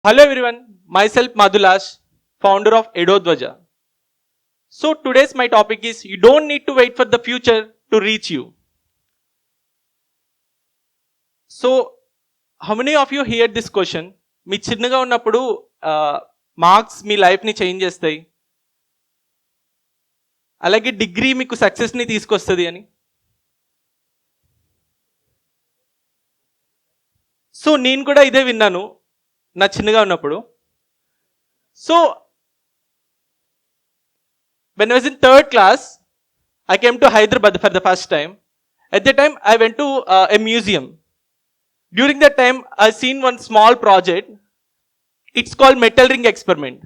Hello everyone, myself Madhulas, founder of Edodwaja. So today's my topic is you don't need to wait for the future to reach you. So how many of you hear this question? మీ చిన్నగా ఉన్నప్పుడు marks మీ లైఫ్ని change చేస్తాయి, అలాగే degree మీకు సక్సెస్ని తీసుకొస్తుంది అని. So నేను కూడా ఇదే విన్నాను నా చిన్నగా ఉన్నప్పుడు. So when I was in third class, I came to Hyderabad for the first time. At that time, I went to a museum. During that time, I seen one small project. It's called metal ring experiment.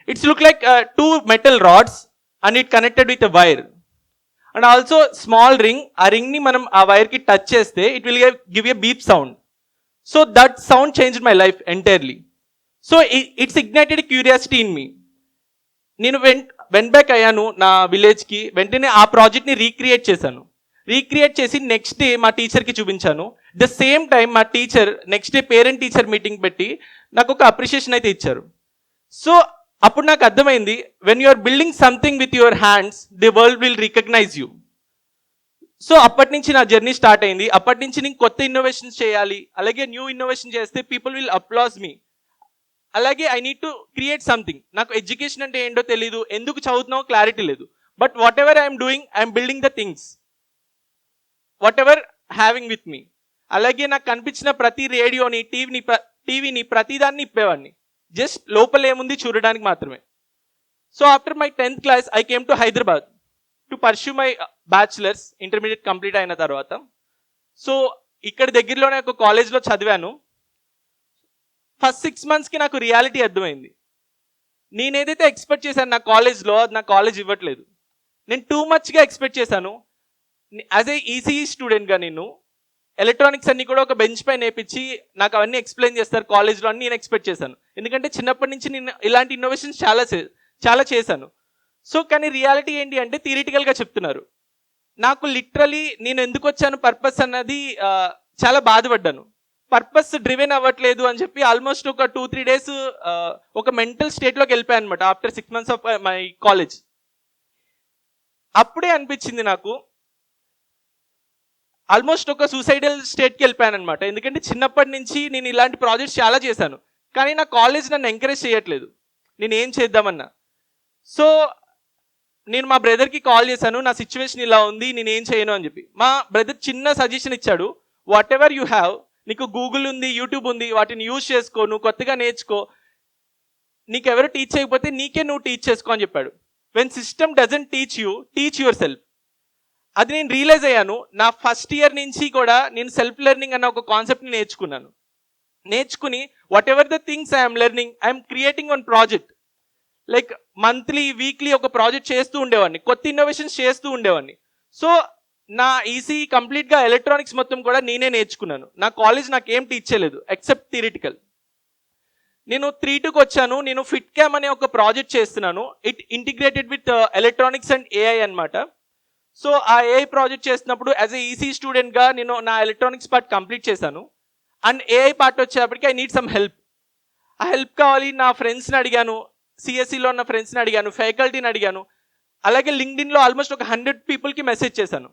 It's look like two metal rods and it connected with a wire. And also small ring, a ring ni manam a wire ki touch cheste, it will give a beep sound. So that sound changed my life entirely. So it's ignited a curiosity in me. నేను went back అయ్యాను నా విలేజ్కి. వెంటనే ఆ ప్రాజెక్ట్ని recreate చేశాను. Recreate చేసి next day మా టీచర్కి చూపించాను. ద సేమ్ టైం మా teacher next day parent teacher meeting పెట్టి నాకు ఒక అప్రిషియేషన్ అయితే ఇచ్చారు. సో అప్పుడు నాకు అర్థమైంది, when you are building something with your hands, the world will recognise you. So అప్పటి నుంచి నా జర్నీ స్టార్ట్ అయింది. అప్పటి నుంచి నేను కొత్త ఇన్నోవేషన్స్ చేయాలి, అలాగే న్యూ ఇన్నోవేషన్ చేస్తే పీపుల్ విల్ అప్లాజ్ మీ. అలాగే I need to create something. నాకు ఎడ్యుకేషన్ అంటే ఏంటో తెలీదు, ఎందుకు చదువుతున్నావో క్లారిటీ లేదు. But whatever I'm doing, I'm building the things whatever having with me. అలాగే నాకు కనిపించిన ప్రతి రేడియోని, టీవీని ప్రతిదాన్ని ఇప్పేవాడిని, జస్ట్ లోపల ఏముంది చూడడానికి మాత్రమే. So after my 10th class I came to Hyderabad to pursue my bachelors. Intermediate complete అయిన తర్వాత సో ఇక్కడ దగ్గరలోనే ఒక కాలేజ్లో చదివాను. ఫస్ట్ 6 monthsకి నాకు రియాలిటీ అర్థమైంది. నేను ఏదైతే ఎక్స్పెక్ట్ చేశాను నా కాలేజ్లో, అది నా కాలేజ్ ఇవ్వట్లేదు. నేను టూ మచ్గా ఎక్స్పెక్ట్ చేశాను. యాజ్ ఏ ఈసీఈ స్టూడెంట్గా నేను ఎలక్ట్రానిక్స్ అన్ని కూడా ఒక బెంచ్ పైన నేర్పించి నాకు అవన్నీ ఎక్స్ప్లెయిన్ చేస్తారు కాలేజ్లో అని నేను ఎక్స్పెక్ట్ చేశాను. ఎందుకంటే చిన్నప్పటి నుంచి నేను ఇలాంటి ఇన్నోవేషన్స్ చాలా చేశాను. సో కానీ రియాలిటీ ఏంటి అంటే థియరిటికల్గా చెప్తున్నారు. నాకు లిటరలీ నేను ఎందుకు వచ్చాను పర్పస్ అన్నది చాలా బాధపడ్డాను. పర్పస్ డ్రివెన్ అవ్వట్లేదు అని చెప్పి ఆల్మోస్ట్ ఒక 2-3 days ఒక మెంటల్ స్టేట్లోకి వెళ్ళిపోయాను అనమాట. After 6 months of my college అప్పుడే అనిపించింది నాకు, ఆల్మోస్ట్ ఒక సూసైడల్ స్టేట్కి వెళ్ళిపోయాను అనమాట. ఎందుకంటే చిన్నప్పటి నుంచి నేను ఇలాంటి ప్రాజెక్ట్స్ చాలా చేశాను, కానీ నా కాలేజ్ నన్ను ఎంకరేజ్ చేయట్లేదు నేను ఏం చేద్దామన్నా. సో నేను మా బ్రదర్కి కాల్ చేశాను, నా సిచ్యువేషన్ ఇలా ఉంది, నేను ఏం చేయను అని చెప్పి. మా బ్రదర్ చిన్న సజెషన్ ఇచ్చాడు, వాట్ ఎవర్ యూ హ్యావ్, నీకు గూగుల్ ఉంది, యూట్యూబ్ ఉంది, వాటిని యూజ్ చేసుకో, నువ్వు కొత్తగా నేర్చుకో, నీకెవరు టీచ్ చేయకపోతే నీకే నువ్వు టీచ్ చేసుకో అని చెప్పాడు. When system doesn't teach you, teach your self. అది నేను రియలైజ్ అయ్యాను. నా ఫస్ట్ ఇయర్ నుంచి కూడా నేను సెల్ఫ్ లెర్నింగ్ అన్న ఒక కాన్సెప్ట్ని నేర్చుకుని what ever the things I'm learning, I'm creating one project. Like monthly weekly ఒక ప్రాజెక్ట్ చేస్తూ ఉండేవాడిని, కొత్త ఇన్నోవేషన్స్ చేస్తూ ఉండేవాడిని. సో నా ఈసీ కంప్లీట్గా ఎలక్ట్రానిక్స్ మొత్తం కూడా నేనే నేర్చుకున్నాను. నా కాలేజ్ నాకు ఏం టీచ్ చేయలేదు ఎక్సెప్ట్ థియరిటికల్. నేను 3-2కి వచ్చాను. నేను ఫిట్ క్యామ్ అనే ఒక ప్రాజెక్ట్ చేస్తున్నాను. It integrated with electronics and AI అనమాట. సో ఆ ఏఐ ప్రాజెక్ట్ చేస్తున్నప్పుడు యాజ్ ఏ ఈసీ స్టూడెంట్గా నేను నా ఎలక్ట్రానిక్స్ పార్ట్ కంప్లీట్ చేశాను. అండ్ ఏఐ పార్ట్ వచ్చేప్పటికి ఐ నీడ్ సమ్ హెల్ప్. ఆ హెల్ప్ కావాలి, నా ఫ్రెండ్స్ని అడిగాను, సిఎస్సిలో ఉన్న ఫ్రెండ్స్ని అడిగాను, ఫ్యాకల్టీని అడిగాను, అలాగే లింక్డ్ఇన్లో ఆల్మోస్ట్ ఒక 100 పీపుల్కి మెసేజ్ చేశాను,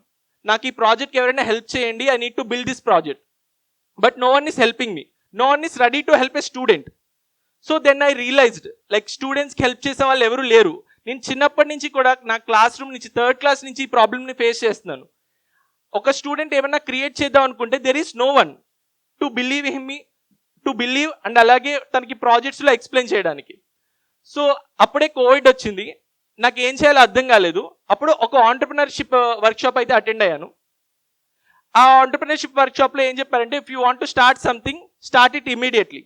నాకు ఈ ప్రాజెక్ట్కి ఎవరైనా హెల్ప్ చేయండి, I need to build this project. But no one is helping me, no one is ready to help a student. So then I realised like స్టూడెంట్స్కి హెల్ప్ చేసే వాళ్ళు ఎవరు లేరు. నేను చిన్నప్పటి నుంచి కూడా నా క్లాస్ రూమ్ నుంచి 3rd class నుంచి ఈ ప్రాబ్లమ్ని ఫేస్ చేస్తున్నాను. ఒక స్టూడెంట్ ఏమైనా క్రియేట్ చేద్దాం అనుకుంటే there is no one to believe and అలాగే తనకి ప్రాజెక్ట్స్లో ఎక్స్ప్లెయిన్ చేయడానికి. సో అప్పుడే కోవిడ్ వచ్చింది, నాకు ఏం చేయాలో అర్థం కాలేదు. అప్పుడు ఒక ఆంటర్ప్రినర్షిప్ వర్క్షాప్ అయితే అటెండ్ అయ్యాను. ఆ ఆంటర్ప్రినర్షిప్ వర్క్షాప్లో ఏం చెప్పారంటే, if you want to start something, start it immediately.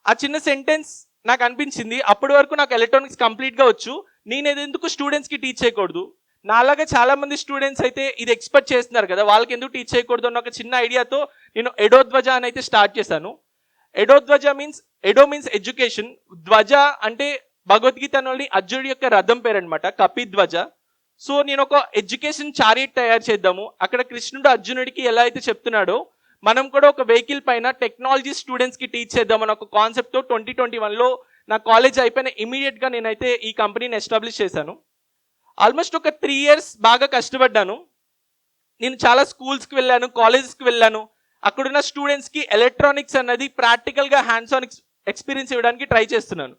ఆ చిన్న సెంటెన్స్ నాకు అనిపించింది, అప్పటి వరకు నాకు ఎలక్ట్రానిక్స్ కంప్లీట్గా వచ్చు, నేను ఎందుకు స్టూడెంట్స్కి టీచ్ చేయకూడదు, నాలాగా చాలామంది స్టూడెంట్స్ అయితే ఇది ఎక్స్పెక్ట్ చేస్తున్నారు కదా, వాళ్ళకి ఎందుకు టీచ్ చేయకూడదు అన్న ఒక చిన్న ఐడియాతో నేను ఎడోధ్వజ అని అయితే స్టార్ట్ చేశాను. ఎడోధ్వజ ఎడో మీన్స్ ఎడ్యుకేషన్, ధ్వజ అంటే భగవద్గీతలోని అర్జునుడి యొక్క రథం పేరు అనమాట, కపిధ్వజ. సో నేను ఒక ఎడ్యుకేషన్ చారియట్ తయారు చేద్దాము, అక్కడ కృష్ణుడు అర్జునుడికి ఎలా అయితే చెప్తున్నాడో మనం కూడా ఒక వెహికల్ పైన టెక్నాలజీ స్టూడెంట్స్కి టీచ్ చేద్దామని ఒక కాన్సెప్ట్తో 2021లో నా కాలేజ్ అయిపోయిన ఇమీడియట్గా నేనైతే ఈ కంపెనీని ఎస్టాబ్లిష్ చేశాను. ఆల్మోస్ట్ ఒక 3 years బాగా కష్టపడ్డాను. నేను చాలా స్కూల్స్కి వెళ్ళాను, కాలేజెస్కి వెళ్ళాను. అక్కడున్న స్టూడెంట్స్కి ఎలక్ట్రానిక్స్ అన్నది ప్రాక్టికల్గా హ్యాండ్స్ ఆన్ ఎక్స్పీరియన్స్ ఇవ్వడానికి ట్రై చేస్తున్నాను.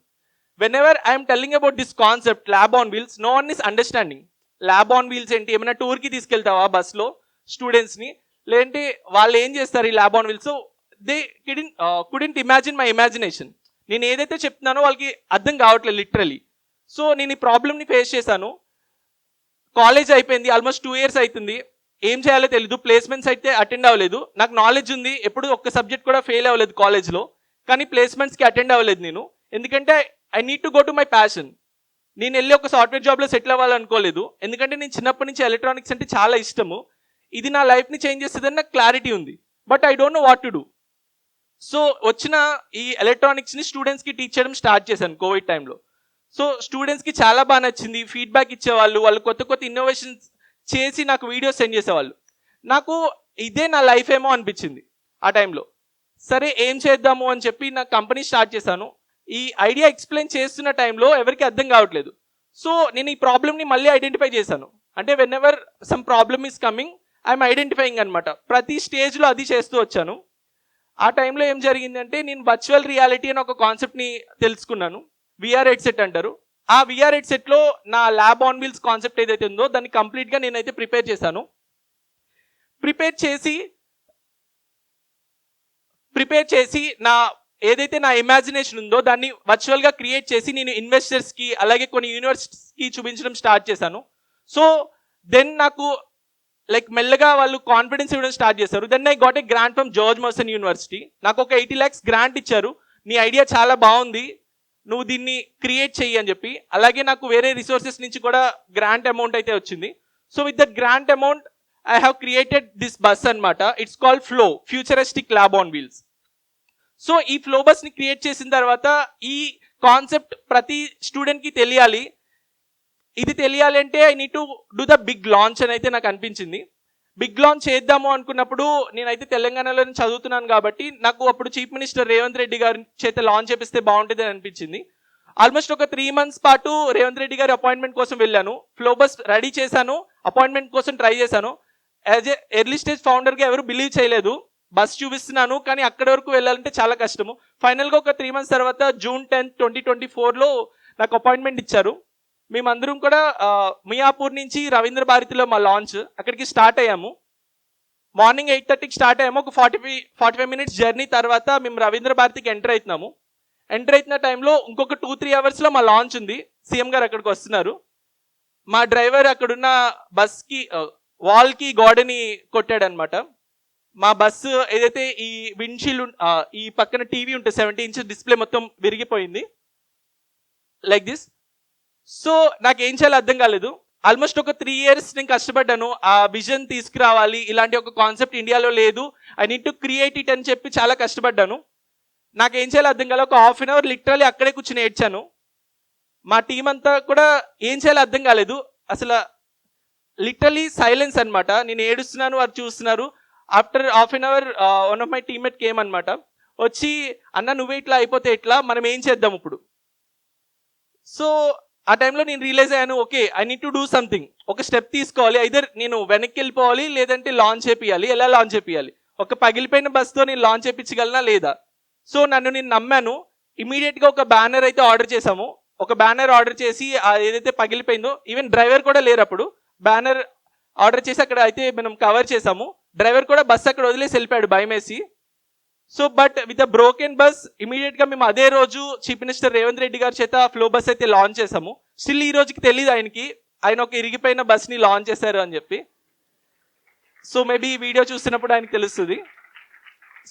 Whenever I'm telling about this concept lab on wheels, no one is understanding. Lab on wheels ఏంటి, ఏమైనా టూర్కి తీసుకెళ్తావా బస్లో స్టూడెంట్స్ని, లేదంటే వాళ్ళు ఏం చేస్తారు ఈ lab on wheels? So they couldn't imagine my imagination. నేను ఏదైతే చెప్తున్నానో వాళ్ళకి అర్థం కావట్లేదు లిటరలీ. సో నేను ఈ ప్రాబ్లమ్ని ఫేస్ చేశాను. కాలేజ్ అయిపోయింది, ఆల్మోస్ట్ 2 years అవుతుంది. ఏం చేయాలో తెలీదు. ప్లేస్మెంట్స్ అయితే అటెండ్ అవ్వలేదు. నాకు నాలెడ్జ్ ఉంది, ఎప్పుడు ఒక్క సబ్జెక్ట్ కూడా ఫెయిల్ అవ్వలేదు కాలేజ్లో, కానీ ప్లేస్మెంట్స్కి అటెండ్ అవ్వలేదు నేను. ఎందుకంటే I need to go to my passion. నేను వెళ్ళి ఒక సాఫ్ట్వేర్ జాబ్లో సెటిల్ అవ్వాలనుకోలేదు. ఎందుకంటే నేను చిన్నప్పటి నుంచి ఎలక్ట్రానిక్స్ అంటే చాలా ఇష్టము. ఇది నా లైఫ్ని చేంజ్ చేస్తుందని నాకు క్లారిటీ ఉంది. But I don't know what to do. So వచ్చిన ఈ ఎలక్ట్రానిక్స్ని స్టూడెంట్స్కి టీచ్ చేయడం స్టార్ట్ చేశాను కోవిడ్ టైంలో. సో స్టూడెంట్స్కి చాలా బాగా నచ్చింది, ఫీడ్బ్యాక్ ఇచ్చేవాళ్ళు, వాళ్ళు కొత్త కొత్త ఇన్నోవేషన్స్ చేసి నాకు వీడియోస్ సెండ్ చేసేవాళ్ళు. నాకు ఇదే నా లైఫ్ ఏమో అనిపించింది ఆ టైంలో. సరే ఏం చేద్దాము అని చెప్పి నా కంపెనీ స్టార్ట్ చేశాను. ఈ ఐడియా ఎక్స్ప్లెయిన్ చేస్తున్న టైంలో ఎవరికి అర్థం కావట్లేదు. సో నేను ఈ ప్రాబ్లమ్ని మళ్ళీ ఐడెంటిఫై చేశాను. అంటే when ever some problem is coming I'm identifying అనమాట. ప్రతి స్టేజ్లో అది చేస్తూ వచ్చాను. ఆ టైంలో ఏం జరిగిందంటే నేను వర్చువల్ రియాలిటీ అని ఒక కాన్సెప్ట్ని తెలుసుకున్నాను. విఆర్ హెడ్సెట్ అంటారు. ఆ విఆర్ హెడ్సెట్లో నా ల్యాబ్ ఆన్ వీల్స్ కాన్సెప్ట్ ఏదైతే ఉందో దాన్ని కంప్లీట్గా నేనైతే ప్రిపేర్ చేశాను. ప్రిపేర్ చేసి నా ఏదైతే నా ఇమాజినేషన్ ఉందో దాన్ని వర్చువల్గా క్రియేట్ చేసి నేను ఇన్వెస్టర్స్కి అలాగే కొన్ని యూనివర్సిటీస్కి చూపించడం స్టార్ట్ చేశాను. సో దెన్ నాకు లైక్ మెల్లగా వాళ్ళు కాన్ఫిడెన్స్ ఇవ్వడం స్టార్ట్ చేశారు. Then I got a grant from George Mason university. నాకు ఒక 80 lakhs గ్రాంట్ ఇచ్చారు. నీ ఐడియా చాలా బాగుంది, నువ్వు దీన్ని క్రియేట్ చెయ్యి అని చెప్పి. అలాగే నాకు వేరే రిసోర్సెస్ నుంచి కూడా గ్రాంట్ అమౌంట్ అయితే వచ్చింది. So with that grant amount I have created this bus అనమాట. It's called Flow, futuristic lab on wheels. So ఈ ఫ్లో బస్ని క్రియేట్ చేసిన తర్వాత ఈ కాన్సెప్ట్ ప్రతి స్టూడెంట్కి తెలియాలి. ఇది తెలియాలి అంటే I need to do the big launch అని అయితే నాకు అనిపించింది. బిగ్ లాంచ్ చేద్దాము అనుకున్నప్పుడు నేనైతే తెలంగాణలో చదువుతున్నాను కాబట్టి నాకు అప్పుడు చీఫ్ మినిస్టర్ రేవంత్ రెడ్డి గారి చేత లాంచ్ చేపిస్తే బాగుంటుంది అని అనిపించింది. ఆల్మోస్ట్ ఒక 3 months పాటు రేవంత్ రెడ్డి గారి అపాయింట్మెంట్ కోసం వెళ్ళాను. ఫ్లో బస్ రెడీ చేశాను, అపాయింట్మెంట్ కోసం ట్రై చేశాను. యాజ్ ఏ ఎర్లీ స్టేజ్ ఫౌండర్గా ఎవరు బిలీవ్ చేయలేదు. బస్ చూపిస్తున్నాను కానీ అక్కడి వరకు వెళ్ళాలంటే చాలా కష్టము. ఫైనల్గా ఒక 3 months తర్వాత June 10th, 2024లో నాకు అపాయింట్మెంట్ ఇచ్చారు. మేమందరం కూడా మియాపూర్ నుంచి రవీంద్ర భారతిలో మా లాంచ్, అక్కడికి స్టార్ట్ అయ్యాము. మార్నింగ్ 8:30కి స్టార్ట్ అయ్యాము. ఒక 45 minutes జర్నీ తర్వాత మేము రవీంద్ర భారతికి ఎంటర్ అవుతున్నాము. ఎంటర్ అవుతున్న టైంలో ఇంకొక 2-3 hours మా లాంచ్ ఉంది. సీఎం గారు అక్కడికి వస్తున్నారు. మా డ్రైవర్ అక్కడున్న బస్కి వాల్కి గోడని కొట్టాడనమాట. మా బస్సు ఏదైతే ఈ విండ్షీల్డ్ ఈ పక్కన టీవీ ఉంటుంది 70 inches డిస్ప్లే మొత్తం విరిగిపోయింది లైక్ దిస్. సో నాకేం చేయాలో అర్థం కాలేదు. ఆల్మోస్ట్ ఒక 3 years నేను కష్టపడ్డాను. ఆ విజన్ తీసుకురావాలి, ఇలాంటి ఒక కాన్సెప్ట్ ఇండియాలో లేదు, I need to create it అని చెప్పి చాలా కష్టపడ్డాను. నాకేం చేయాలో అర్థం కాలేదు. ఒక 1/2 hour లిటరలీ అక్కడే కూర్చొని ఏడ్చాను. మా టీం అంతా కూడా ఏం చేయాలో అర్థం కాలేదు. అసలు లిటరలీ సైలెన్స్ అనమాట. నేను ఏడుస్తున్నాను, వారు చూస్తున్నారు. After 1/2 hour one of my teammate came అనమాట. వచ్చి అన్న నువ్వే ఇట్లా అయిపోతే ఎట్లా, మనం ఏం చేద్దాం ఇప్పుడు. సో ఆ టైంలో నేను రియలైజ్ అయ్యాను, okay I need to do something. ఒక స్టెప్ తీసుకోవాలి. ఐదర్ నేను వెనక్కి వెళ్ళిపోవాలి లేదంటే లాంచ్ చేపియాలి. ఎలా లాంచ్ చేపియాలి? ఒక పగిలిపోయిన బస్తో నేను లాంచ్ చేయించగలనా లేదా? సో నేను నమ్మాను. ఇమీడియట్గా ఒక బ్యానర్ అయితే ఆర్డర్ చేసాము. ఒక బ్యానర్ ఆర్డర్ చేసి ఏదైతే పగిలిపోయిందో, ఈవెన్ డ్రైవర్ కూడా లేరు అప్పుడు, బ్యానర్ ఆర్డర్ చేసి అక్కడ అయితే మనం కవర్ చేసాము. డ్రైవర్ కూడా బస్ అక్కడ వదిలేసి వెళ్ళిపోయాడు భయమేసి. So but with the broken bus ఇమీడియట్గా మేము అదే రోజు చీఫ్ మినిస్టర్ రేవంత్ రెడ్డి గారి చేత ఫ్లో బస్ అయితే లాంచ్ చేసాము. స్టిల్ ఈ రోజుకి తెలియదు ఆయన ఒక ఇరిగిపోయిన బస్ని లాంచ్ చేశారు అని చెప్పి. సో మేబీ ఈ వీడియో చూస్తున్నప్పుడు ఆయనకి తెలుస్తుంది.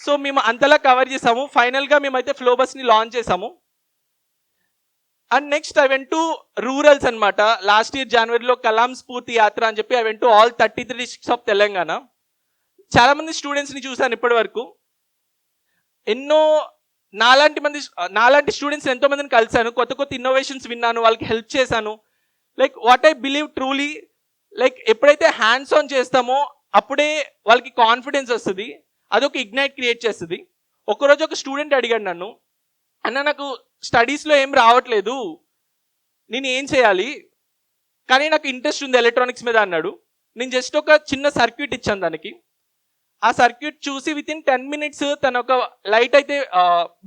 సో మేము అంతలా కవర్ చేసాము. ఫైనల్గా మేమైతే ఫ్లో బస్ని లాంచ్ చేసాము. And next I went to rurals అనమాట. లాస్ట్ ఇయర్ జనవరిలో కలాం స్ఫూర్తి యాత్ర అని చెప్పి I went to all 33 districts of Telangana. చాలామంది స్టూడెంట్స్ని చూశాను ఇప్పటి వరకు. నాలాంటి స్టూడెంట్స్ ఎంతో మందిని కలిశాను. కొత్త కొత్త ఇన్నోవేషన్స్ విన్నాను, వాళ్ళకి హెల్ప్ చేశాను. Like what I believe truly, like ఎప్పుడైతే హ్యాండ్స్ ఆన్ చేస్తామో అప్పుడే వాళ్ళకి కాన్ఫిడెన్స్ వస్తుంది. అదొక ఇగ్నైట్ క్రియేట్ చేస్తుంది. ఒకరోజు ఒక స్టూడెంట్ అడిగాడు నన్ను, అన్న నాకు స్టడీస్లో ఏం రావట్లేదు, నేను ఏం చేయాలి, కానీ నాకు ఇంట్రెస్ట్ ఉంది ఎలక్ట్రానిక్స్ మీద అన్నాడు. నేను జస్ట్ ఒక చిన్న సర్క్యూట్ ఇచ్చాను దానికి. ఆ సర్క్యూట్ చూసి విత్ ఇన్ 10 minutes తన ఒక లైట్ అయితే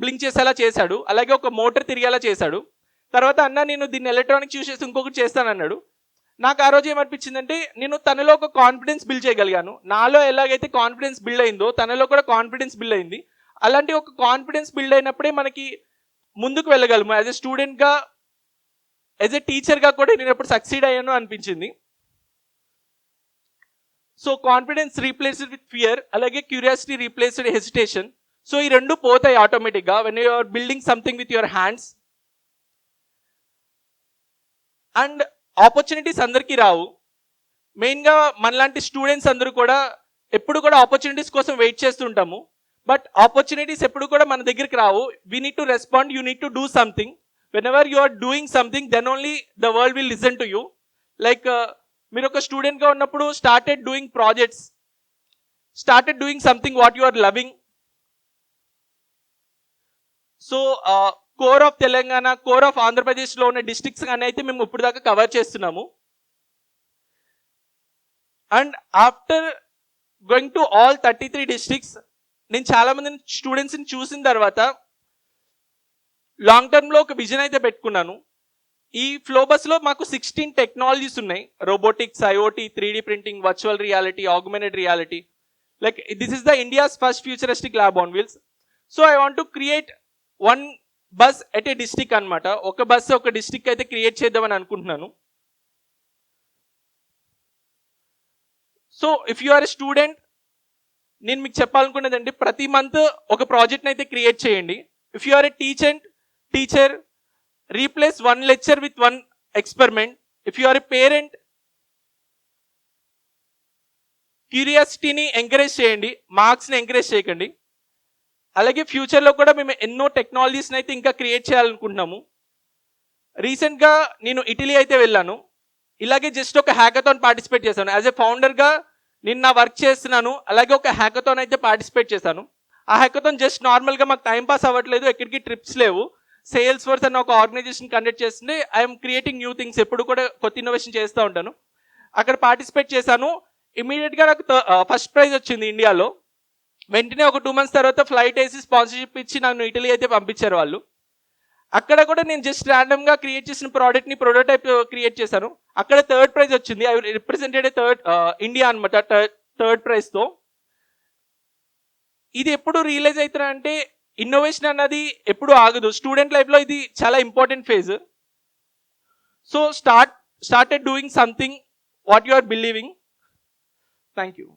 బ్లింక్ చేసేలా చేశాడు, అలాగే ఒక మోటార్ తిరిగేలా చేశాడు. తర్వాత అన్న నేను దీన్ని ఎలక్ట్రానిక్స్ యూస్ చేసి ఇంకొకటి చేస్తానన్నాడు. నాకు ఆ రోజు ఏమనిపించిందంటే నేను తనలో ఒక కాన్ఫిడెన్స్ బిల్డ్ చేయగలిగాను. నాలో ఎలాగైతే కాన్ఫిడెన్స్ బిల్డ్ అయిందో తనలో కూడా కాన్ఫిడెన్స్ బిల్డ్ అయింది. అలాంటి ఒక కాన్ఫిడెన్స్ బిల్డ్ అయినప్పుడే మనకి ముందుకు వెళ్ళగలము. యాజ్ ఎ స్టూడెంట్గా, యాజ్ ఎ టీచర్గా కూడా నేను ఎప్పుడు సక్సీడ్ అయ్యాను అనిపించింది. So confidence replaced with fear, అలాగే క్యూరియాసిటీ రీప్లేస్డ్ హెసిటేషన్. సో ఈ రెండు పోతాయి ఆటోమేటిక్గా when you are building something with your hands. And opportunities అందరికీ రావు. మెయిన్గా మనలాంటి స్టూడెంట్స్ అందరూ కూడా ఎప్పుడు కూడా ఆపర్చునిటీస్ కోసం వెయిట్ చేస్తుంటాము. బట్ ఆపర్చునిటీస్ ఎప్పుడు కూడా మన దగ్గరికి రావు. We need to respond, you need to do something. Whenever you are doing something, then only the world will listen to you. Like మీరు ఒక స్టూడెంట్గా ఉన్నప్పుడు started doing projects, started doing something what you are loving. So core of Telangana, core of ఆంధ్రప్రదేశ్లో ఉన్న districts కానీ అయితే మేము ఇప్పుడు దాకా కవర్ చేస్తున్నాము. And after going to all 33 districts, నేను చాలామంది స్టూడెంట్స్ని చూసిన తర్వాత లాంగ్ టర్మ్లో ఒక విజన్ అయితే పెట్టుకున్నాను. ఈ ఫ్లో బస్లో మాకు 16 టెక్నాలజీస్ ఉన్నాయి. Robotics, IoT, 3D printing, virtual reality, augmented reality. Like this is the India's first futuristic lab on wheels. So I want to create one bus at a district అనమాట. ఒక bus ఒక district అయితే create చేద్దామని అనుకుంటున్నాను. So if you are a student, నేను మీకు చెప్పాలనుకునేదండి, ప్రతి month ఒక ప్రాజెక్ట్ని అయితే క్రియేట్ చేయండి. If you are a teacher, replace 1 lecture with 1 experiment. If you are a parent, క్యూరియాసిటీని ఎంకరేజ్ చేయండి, మార్క్స్ని ఎంకరేజ్ చేయకండి. అలాగే ఫ్యూచర్లో కూడా మేము ఎన్నో టెక్నాలజీస్ని అయితే ఇంకా క్రియేట్ చేయాలనుకుంటున్నాము. రీసెంట్గా నేను ఇటలీ అయితే వెళ్ళాను. ఇలాగే జస్ట్ ఒక హ్యాకథాన్ పార్టిసిపేట్ చేశాను. యాజ్ ఎ ఫౌండర్గా నేను నా వర్క్ చేస్తున్నాను, అలాగే ఒక హ్యాకథాన్ అయితే పార్టిసిపేట్ చేశాను. ఆ హ్యాకథాన్ జస్ట్ నార్మల్గా మాకు టైం పాస్ అవ్వట్లేదు, ఎక్కడికి ట్రిప్స్ లేవు. సేల్స్ ఫోర్స్ అన్న ఒక ఆర్గనైజేషన్ కండక్ట్ చేస్తుంటే ఐఎమ్ క్రియేటింగ్ న్యూ థింగ్స్, ఎప్పుడు కూడా కొత్త ఇన్నోవేషన్ చేస్తూ ఉంటాను. అక్కడ పార్టిసిపేట్ చేశాను. ఇమీడియట్గా నాకు ఫస్ట్ ప్రైజ్ వచ్చింది ఇండియాలో. వెంటనే ఒక 2 months తర్వాత ఫ్లైట్ వేసి స్పాన్సర్షిప్ ఇచ్చి నన్ను ఇటలీ అయితే పంపించారు వాళ్ళు. అక్కడ కూడా నేను జస్ట్ ర్యాండమ్గా క్రియేట్ చేసిన ప్రోడక్ట్ని ప్రోటోటైప్ క్రియేట్ చేశాను. అక్కడ 3rd ప్రైజ్ వచ్చింది. ఐ రిప్రజెంటెడ్ ఇండియా అనమాట 3rd ప్రైజ్తో. ఇది ఎప్పుడు రియలైజ్ అవుతున్నా అంటే ఇన్నోవేషన్ అన్నది ఎప్పుడు ఆగదు. స్టూడెంట్ లైఫ్లో ఇది చాలా important phase. So started doing something what you are believing. Thank you.